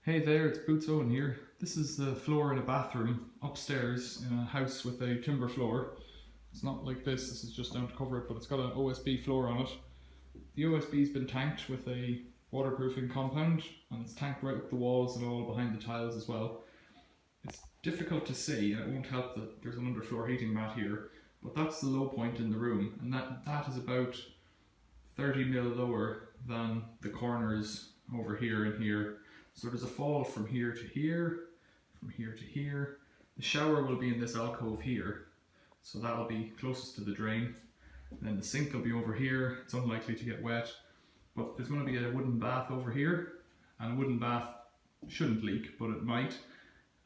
Hey there, it's Boots Owen here. This is the floor in a bathroom upstairs in a house with a timber floor. It's not like this is just down to cover it, but it's got an OSB floor on it. The OSB's been tanked with a waterproofing compound, and it's tanked right up the walls and all behind the tiles as well. It's difficult to see, and it won't help that there's an underfloor heating mat here, but that's the low point in the room, and that is about 30mm lower than the corners over here and here. So there's a fall from here to here, from here to here. The shower will be in this alcove here, so that'll be closest to the drain. And then the sink will be over here. It's unlikely to get wet, but there's going to be a wooden bath over here, and a wooden bath shouldn't leak, but it might.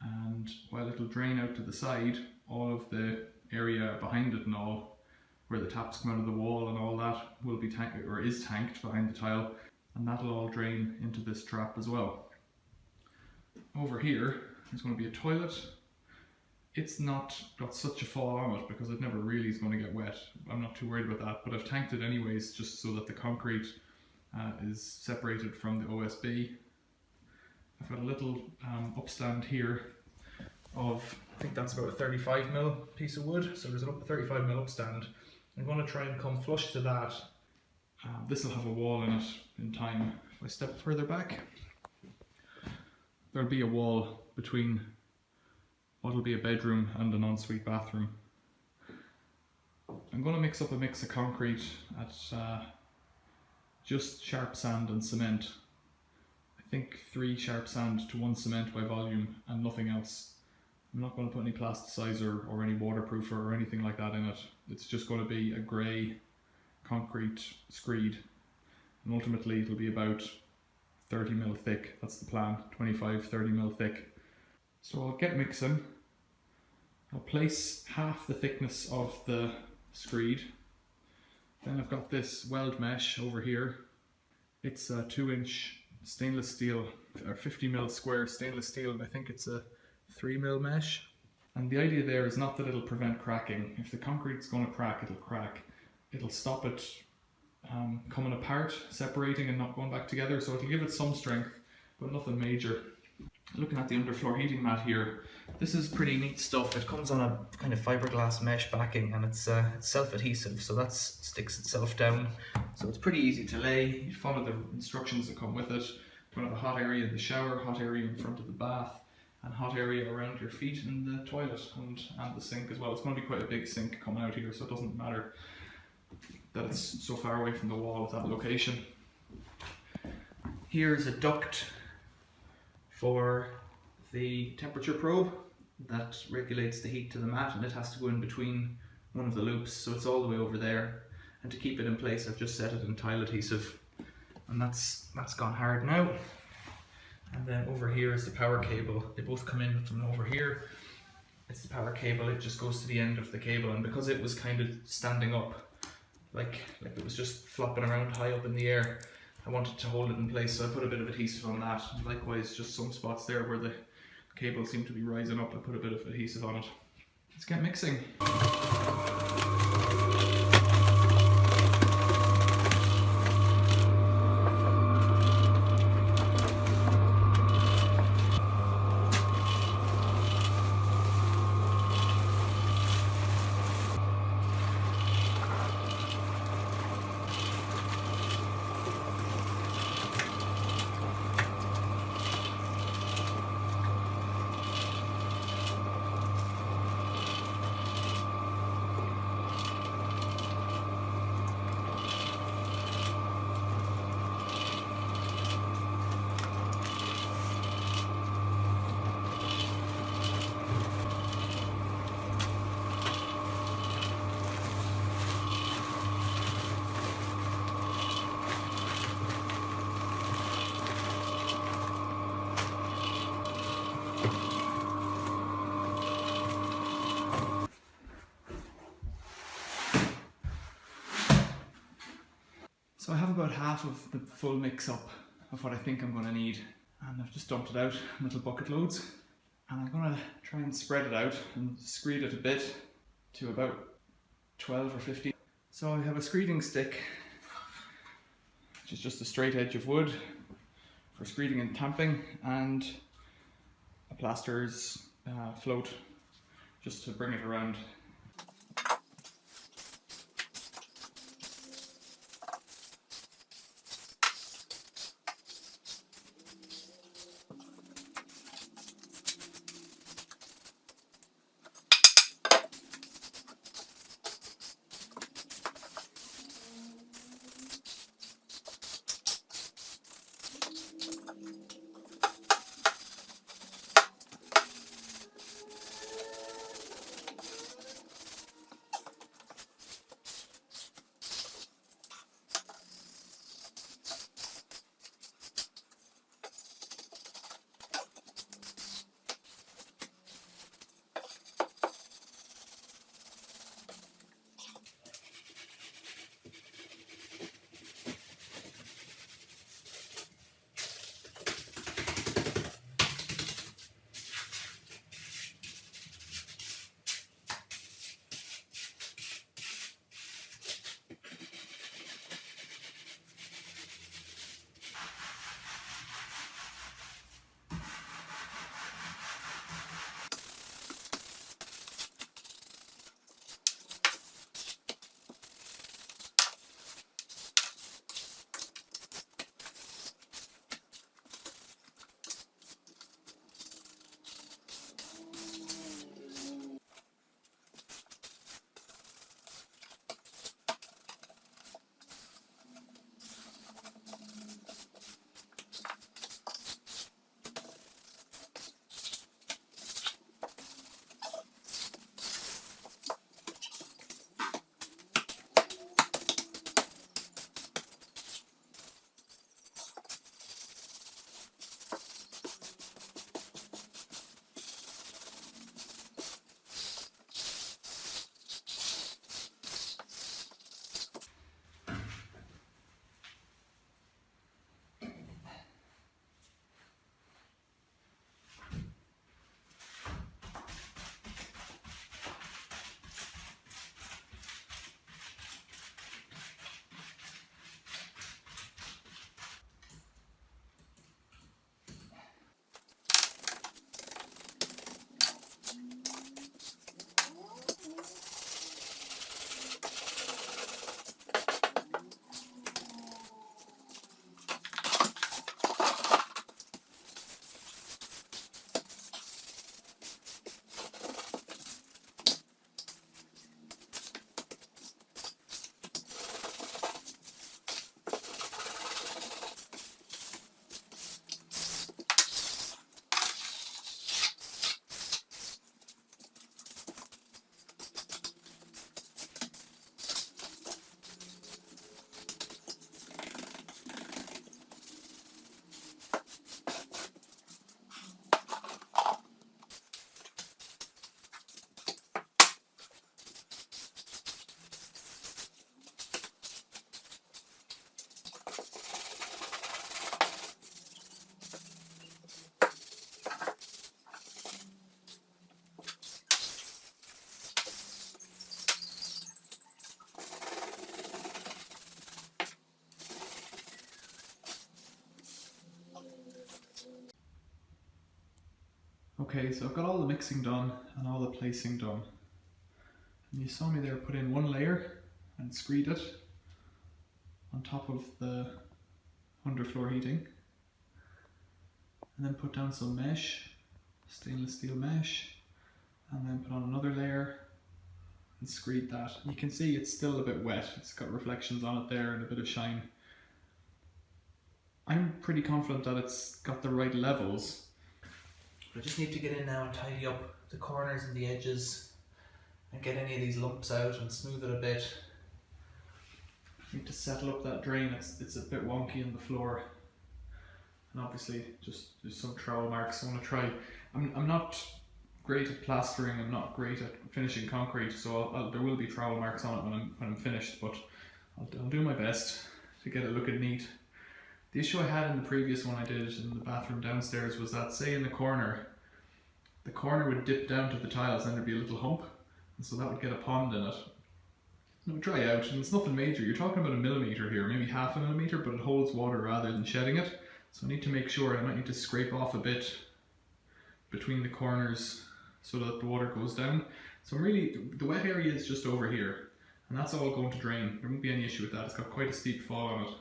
And while it'll drain out to the side, all of the area behind it and all, where the taps come out of the wall and all that, will be tanked, or is tanked behind the tile, and that'll all drain into this trap as well. Over here, there's going to be a toilet. It's not got such a fall on it because it never really is going to get wet. I'm not too worried about that, but I've tanked it anyways just so that the concrete is separated from the OSB. I've got a little upstand here of, I think that's about a 35mm piece of wood, so there's a 35mm upstand. I'm going to try and come flush to that. This will have a wall in it in time. If I step further back, there'll be a wall between what'll be a bedroom and an ensuite bathroom. I'm going to mix up a mix of concrete at just sharp sand and cement. I think 3 sharp sand to 1 cement by volume and nothing else. I'm not going to put any plasticizer or any waterproofer or anything like that in it. It's just going to be a grey concrete screed, and ultimately it'll be about 30mm thick. That's the plan, 25-30mm thick. So I'll get mixing. I'll place half the thickness of the screed. Then I've got this weld mesh over here. It's a 2-inch stainless steel, or 50mm square stainless steel, and I think it's a 3mm mesh. And the idea there is not that it'll prevent cracking. If the concrete's going to crack, it'll crack. It'll stop it coming apart, separating and not going back together, so it'll give it some strength, but nothing major. Looking at the underfloor heating mat here, this is pretty neat stuff. It comes on a kind of fiberglass mesh backing, and it's self-adhesive, so that sticks itself down. So it's pretty easy to lay. You follow the instructions that come with it. You're going to have a hot area in the shower, hot area in front of the bath, and hot area around your feet in the toilet and the sink as well. It's going to be quite a big sink coming out here, so it doesn't matter that it's so far away from the wall at that location. Here's a duct for the temperature probe that regulates the heat to the mat, and it has to go in between one of the loops, so it's all the way over there. And to keep it in place, I've just set it in tile adhesive, and that's gone hard now. And then over here is the power cable. They both come in from over here. It's the power cable. It just goes to the end of the cable, and because it was kind of standing up, like it was just flopping around high up in the air, I wanted to hold it in place, so I put a bit of adhesive on that. And likewise, just some spots there where the cable seemed to be rising up, I put a bit of adhesive on it. Let's get mixing. So I have about half of the full mix up of what I think I'm going to need, and I've just dumped it out in little bucket loads, and I'm going to try and spread it out and screed it a bit to about 12 or 15. So I have a screeding stick, which is just a straight edge of wood for screeding and tamping, and a plaster's float just to bring it around. Okay, so I've got all the mixing done and all the placing done. And you saw me there put in one layer and screed it on top of the underfloor heating. And then put down some mesh, stainless steel mesh, and then put on another layer and screed that. You can see it's still a bit wet. It's got reflections on it there and a bit of shine. I'm pretty confident that it's got the right levels. But I just need to get in now and tidy up the corners and the edges and get any of these lumps out and smooth it a bit. I need to settle up that drain. It's a bit wonky on the floor. And obviously just there's some trowel marks I want to try. I'm not great at plastering, I'm not great at finishing concrete, so there will be trowel marks on it when I'm finished, but I'll do my best to get it looking neat. The issue I had in the previous one I did in the bathroom downstairs was that, say in the corner would dip down to the tiles and there'd be a little hump, and so that would get a pond in it. It would dry out, and it's nothing major. You're talking about 1 millimetre here, maybe half a millimetre, but it holds water rather than shedding it. So I need to make sure, I might need to scrape off a bit between the corners so that the water goes down. So really, the wet area is just over here, and that's all going to drain. There won't be any issue with that. It's got quite a steep fall on it.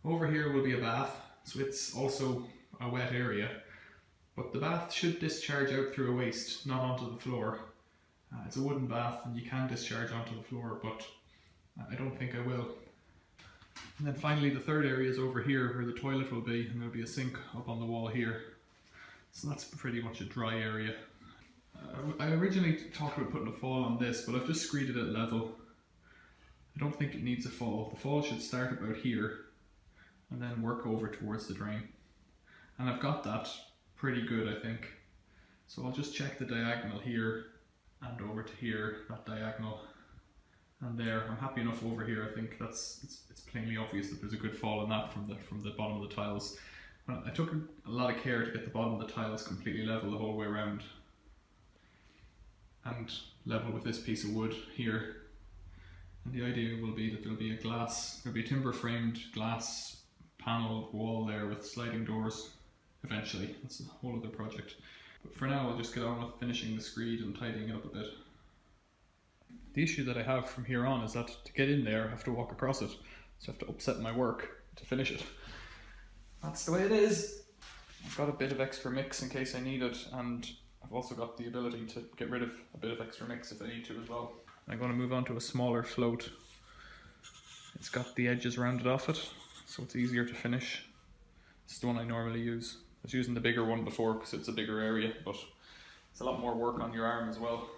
Over here will be a bath, so it's also a wet area, but the bath should discharge out through a waste, not onto the floor. It's a wooden bath and you can discharge onto the floor, but I don't think I will. And then finally the third area is over here where the toilet will be, and there'll be a sink up on the wall here. So that's pretty much a dry area. I originally talked about putting a fall on this, but I've just screeded it level. I don't think it needs a fall. The fall should start about here and then work over towards the drain. And I've got that pretty good, I think. So I'll just check the diagonal here and over to here, that diagonal, and there. I'm happy enough over here. I think it's plainly obvious that there's a good fall in that from the bottom of the tiles. I took a lot of care to get the bottom of the tiles completely level the whole way around, and level with this piece of wood here. And the idea will be that there'll be a timber framed glass panel wall there with sliding doors eventually. That's a whole other project. But for now I'll just get on with finishing the screed and tidying it up a bit. The issue that I have from here on is that to get in there I have to walk across it. So I have to upset my work to finish it. That's the way it is. I've got a bit of extra mix in case I need it, and I've also got the ability to get rid of a bit of extra mix if I need to as well. I'm going to move on to a smaller float. It's got the edges rounded off it, so it's easier to finish. This is the one I normally use. I was using the bigger one before because it's a bigger area, but it's a lot more work on your arm as well.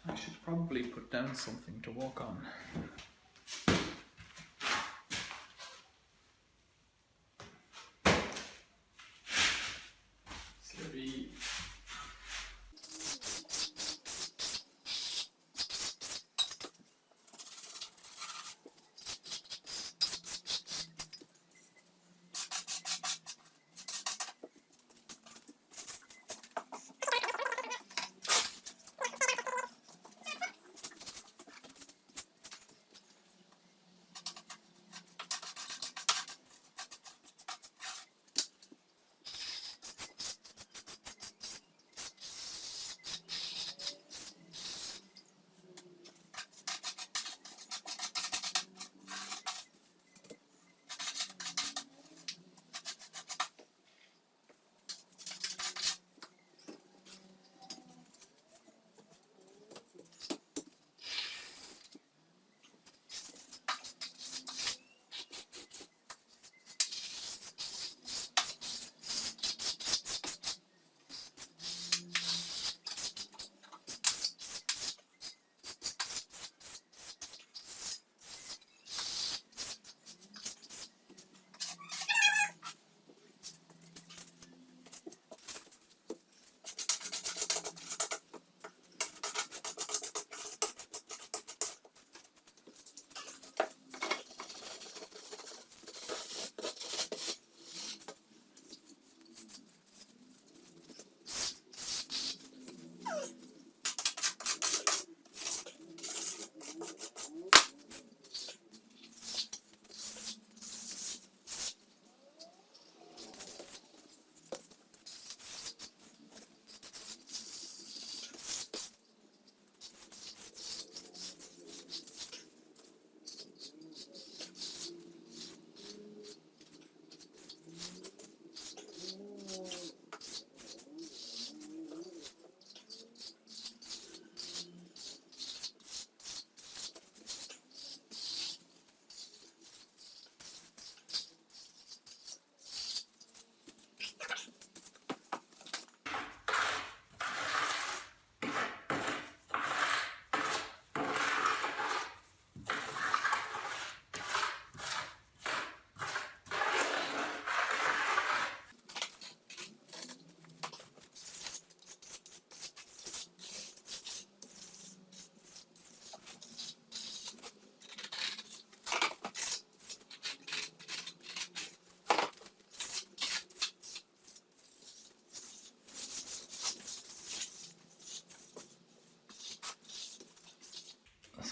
I should probably put down something to walk on. Slippery.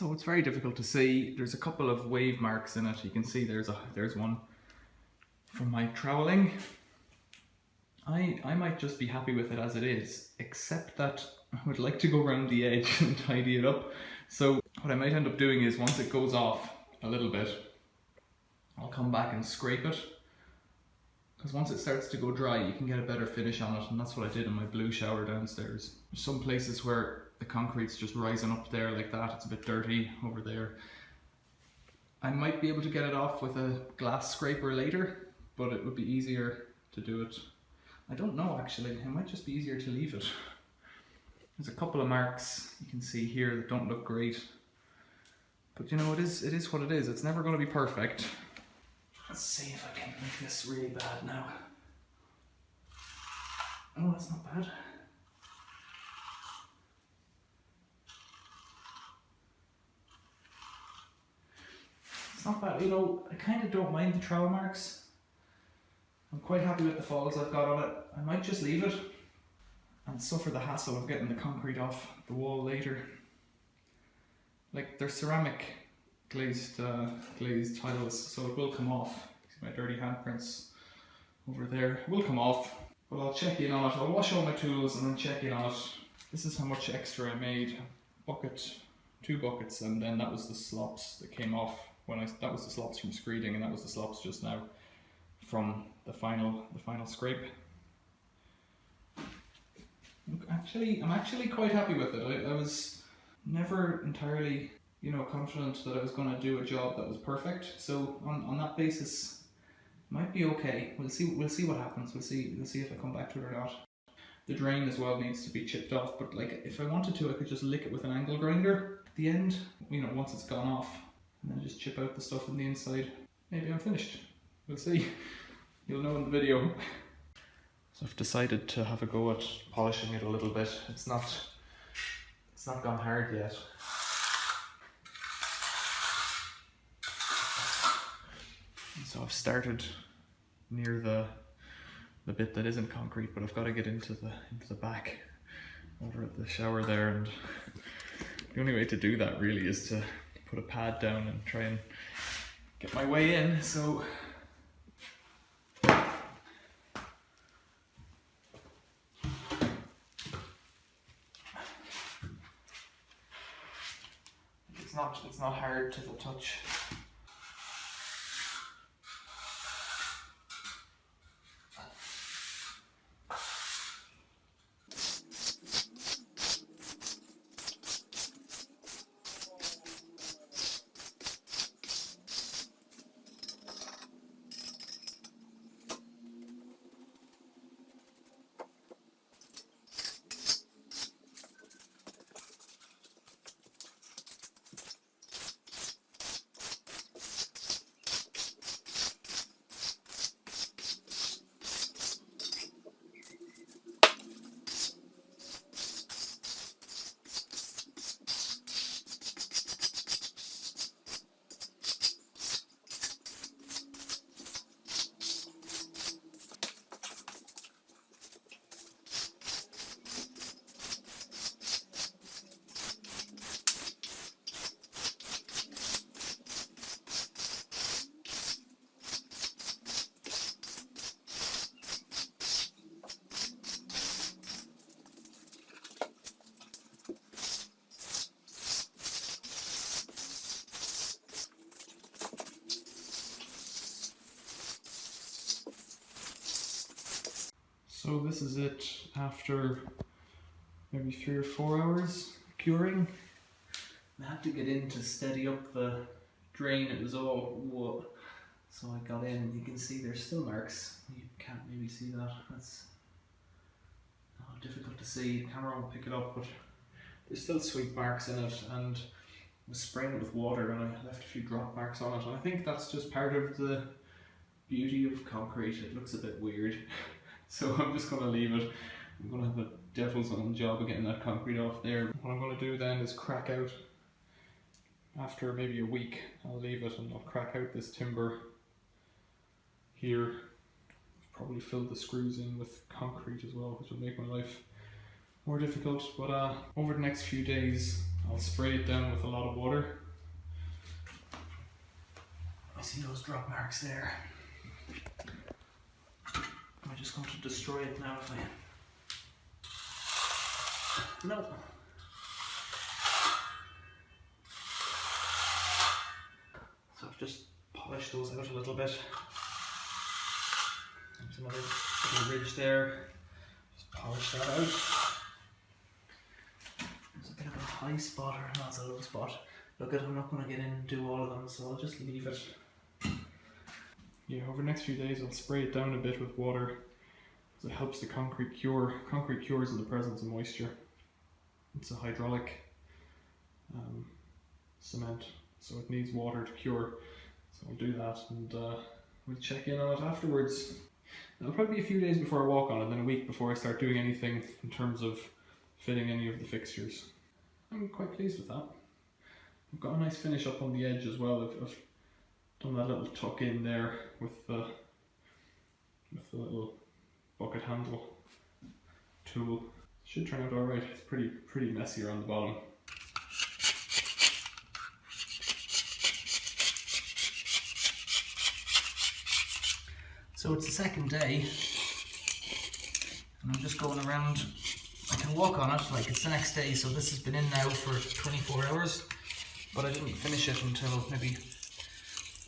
So it's very difficult to see. There's a couple of wave marks in it. You can see there's one from my troweling. I might just be happy with it as it is, except that I would like to go around the edge and tidy it up. So what I might end up doing is, once it goes off a little bit, I'll come back and scrape it. Because once it starts to go dry, you can get a better finish on it, and that's what I did in my blue shower downstairs. There's some places where the concrete's just rising up there like that. It's a bit dirty over there. I might be able to get it off with a glass scraper later, but it would be easier to do it. I don't know actually, it might just be easier to leave it. There's a couple of marks you can see here that don't look great. But you know, it is what it is. It's never going to be perfect. Let's see if I can make this really bad now. Oh, that's not bad. It's not bad, you know, I kind of don't mind the trowel marks. I'm quite happy with the falls I've got on it. I might just leave it and suffer the hassle of getting the concrete off the wall later. Like, they're ceramic glazed tiles, so it will come off. See my dirty handprints over there. It will come off, but I'll check in on it. I'll wash all my tools and then check in on it. This is how much extra I made. Bucket, 2 buckets, and then that was the slops that came off that was the slops from screeding, and that was the slops just now from the final scrape. I'm actually quite happy with it. I was never entirely, you know, confident that I was going to do a job that was perfect. So on that basis, it might be okay. We'll see what happens. We'll see if I come back to it or not. The drain as well needs to be chipped off, but like, if I wanted to, I could just lick it with an angle grinder at the end, you know, once it's gone off, and then just chip out the stuff on the inside. Maybe I'm finished. We'll see. You'll know in the video. So I've decided to have a go at polishing it a little bit. It's not gone hard yet. And so I've started near the bit that isn't concrete, but I've got to get into the back over at the shower there, and the only way to do that really is to put a pad down and try and get my way in. So it's not hard to the touch. So this is it after maybe 3 or 4 hours curing. I had to get in to steady up the drain. It was all wood. So I got in, and you can see there's still marks. You can't maybe see that. That's difficult to see. The camera won't pick it up, but there's still sweet marks in it, and I was spraying it with water and I left a few drop marks on it. And I think that's just part of the beauty of concrete. It looks a bit weird. So I'm just going to leave it. I'm going to have a devil's own job of getting that concrete off there. What I'm going to do then is crack out, after maybe a week, I'll leave it and I'll crack out this timber here. Probably fill the screws in with concrete as well, which will make my life more difficult. But over the next few days, I'll spray it down with a lot of water. See those drop marks there? I'm just going to destroy it now if I... No. So I've just polished those out a little bit. There's another little ridge there. Just polish that out. There's a bit of a high spot, or no, it's a low spot. Look, I'm not going to get in and do all of them, so I'll just leave it. Yeah, over the next few days I'll spray it down a bit with water, because it helps the concrete cure. Concrete cures in the presence of moisture. It's a hydraulic cement, so it needs water to cure. So I'll do that, and we'll check in on it afterwards. It'll probably be a few days before I walk on it, then a week before I start doing anything in terms of fitting any of the fixtures. I'm quite pleased with that. I've got a nice finish up on the edge as well. I've done that little tuck in there with the little bucket handle tool. Should turn out alright. It's pretty messy around the bottom. So it's the second day, and I'm just going around. I can walk on it like it's the next day, so this has been in now for 24 hours, but I didn't finish it until maybe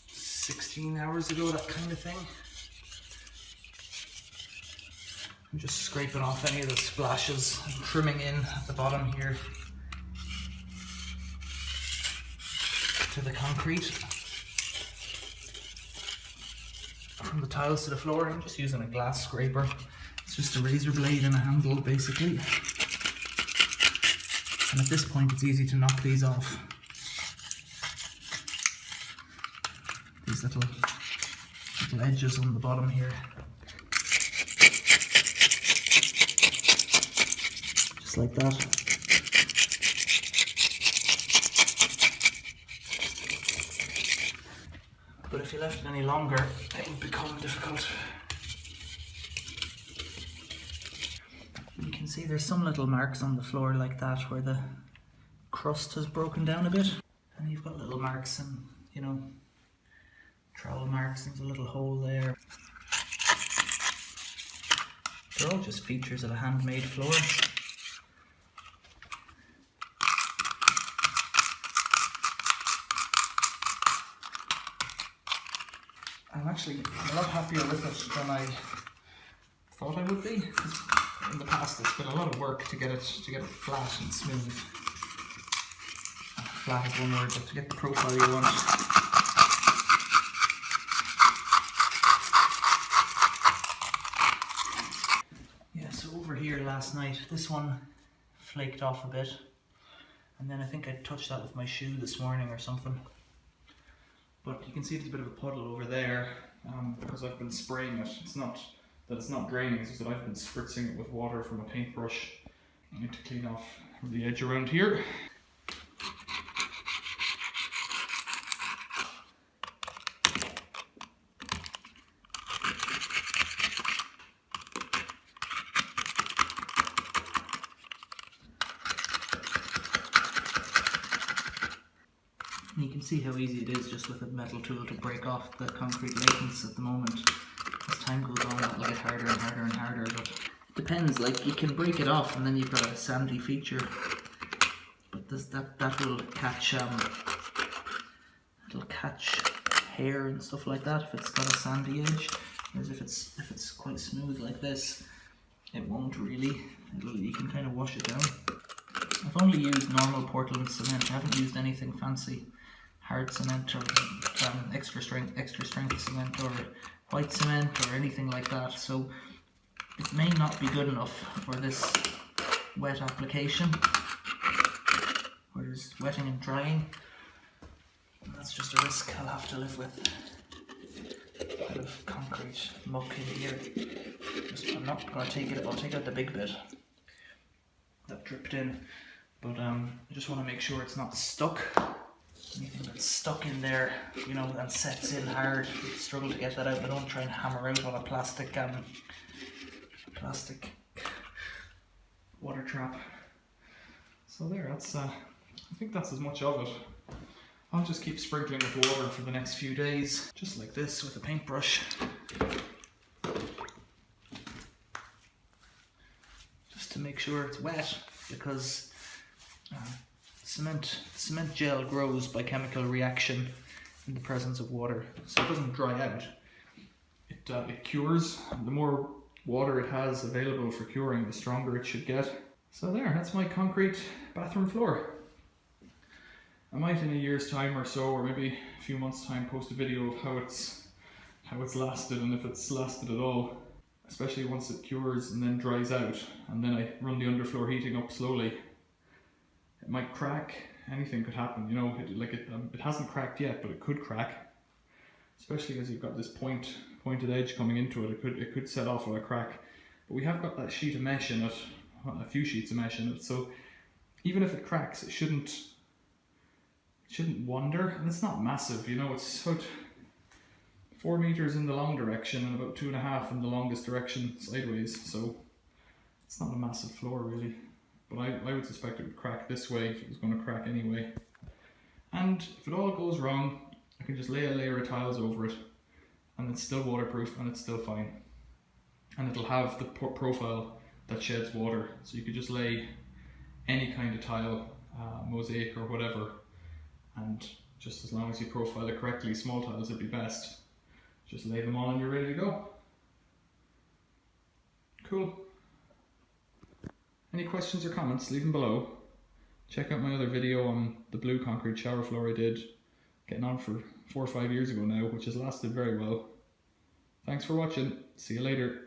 16 hours ago, that kind of thing. I'm just scraping off any of the splashes and trimming in at the bottom here to the concrete. From the tiles to the floor, I'm just using a glass scraper. It's just a razor blade and a handle basically. And at this point it's easy to knock these off. These little edges on the bottom here. Just like that. But if you left it any longer, it would become difficult. You can see there's some little marks on the floor like that where the crust has broken down a bit. And you've got little marks and, you know, trowel marks. There's a little hole there. They're all just features of a handmade floor. I'm actually a lot happier with it than I thought I would be. In the past, it's been a lot of work to get it flat and smooth. Flat is one word, but to get the profile you want. Yeah, so over here last night, this one flaked off a bit, and then I think I touched that with my shoe this morning or something. But you can see there's a bit of a puddle over there because I've been spraying it. It's not that it's not draining, it's just that I've been spritzing it with water from a paintbrush. I need to clean off the edge around here. And you can see how easy it is just with a metal tool to break off the concrete latents at the moment. As time goes on, it'll get harder and harder and harder, but it depends. Like, you can break it off and then you've got a sandy feature, but that will catch it'll catch hair and stuff like that if it's got a sandy edge. Whereas if it's quite smooth like this, it won't really. You can kind of wash it down. I've only used normal Portland cement. I haven't used anything fancy, hard cement or extra strength cement or white cement or anything like that. So it may not be good enough for this wet application. Whereas wetting and drying, that's just a risk I'll have to live with. A bit of concrete muck in here. I'm not going to take it. I'll take out the big bit that dripped in. But I just want to make sure it's not stuck. Anything that's stuck in there, you know, and sets in hard, you struggle to get that out. But don't try and hammer out on a plastic water trap. So there, that's I think that's as much of it. I'll just keep sprinkling with water for the next few days, just like this with a paintbrush. Just to make sure it's wet, because cement gel grows by chemical reaction in the presence of water, so it doesn't dry out. It cures. The more water it has available for curing, the stronger it should get. So there, that's my concrete bathroom floor. I might in a year's time or so, or maybe a few months' time, post a video of how it's lasted, and if it's lasted at all. Especially once it cures and then dries out, and then I run the underfloor heating up slowly. It might crack. Anything could happen, you know. It hasn't cracked yet, but it could crack. Especially as you've got this pointed edge coming into it. It could set off with a crack. But we have got that sheet of mesh in it, well, a few sheets of mesh in it. So even if it cracks, it shouldn't wander, and it's not massive, you know. It's about 4 meters in the long direction and about 2.5 in the longest direction sideways, so it's not a massive floor really. But I would suspect it would crack this way if it was going to crack anyway. And if it all goes wrong, I can just lay a layer of tiles over it, and it's still waterproof and it's still fine. And it'll have the profile that sheds water, so you could just lay any kind of tile, mosaic or whatever, and just as long as you profile it correctly, small tiles would be best. Just lay them on and you're ready to go. Cool. Any questions or comments, leave them below. Check out my other video on the blue concrete shower floor I did, getting on for 4 or 5 years ago now, which has lasted very well. Thanks for watching. See you later.